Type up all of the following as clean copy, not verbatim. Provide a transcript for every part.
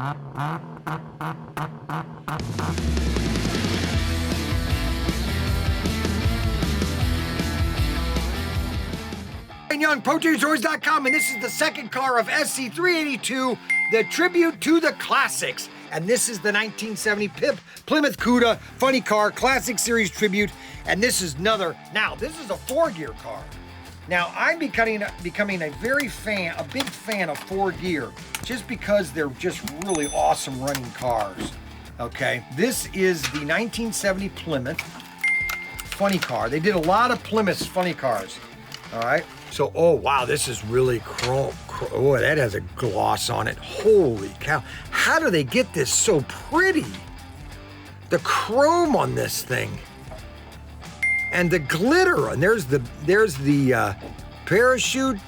Young, ProTinkerToys.com, and this is the second car of SC382, the tribute to the classics. And this is the 1970 Plymouth Cuda funny car, classic series tribute. And this is another, now this is a 4-gear car. Now I'm becoming a big fan of 4-gear, just because they're just really awesome running cars. Okay, this is the 1970 Plymouth funny car. They did a lot of Plymouth funny cars. All right, so, oh wow, this is really chrome. Oh, that has a gloss on it. Holy cow. How do they get this so pretty? The chrome on this thing. And the glitter, and there's the parachute.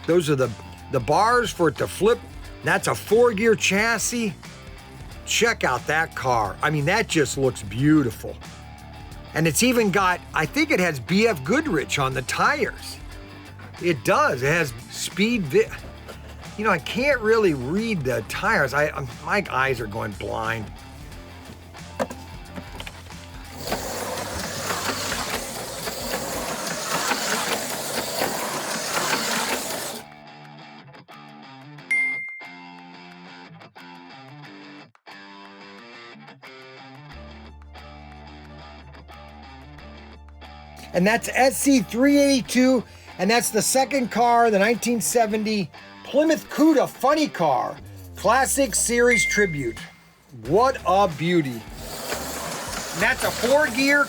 Those are the bars for it to flip. That's a 4-gear chassis. Check out that car. I mean, that just looks beautiful. And it's even got, I think it has BF Goodrich on the tires. It does. It has speed. You know, I can't really read the tires. My eyes are going blind. And that's SC382. And that's the second car, the 1970 Plymouth Cuda funny car, classic series tribute. What a beauty. And that's a 4-gear.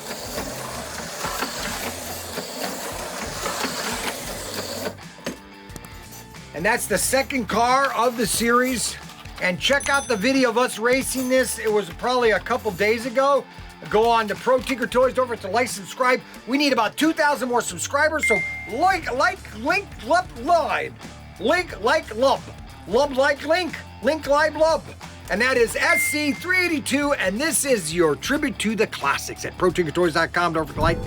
And that's the second car of the series. And check out the video of us racing this. It was probably a couple days ago. Go on to ProTinkerToys. Don't forget to like, subscribe. We need about 2,000 more subscribers, so link, lump, lub. And that is SC382, and this is your tribute to the classics at ProTinkerToys.com. Don't forget to like.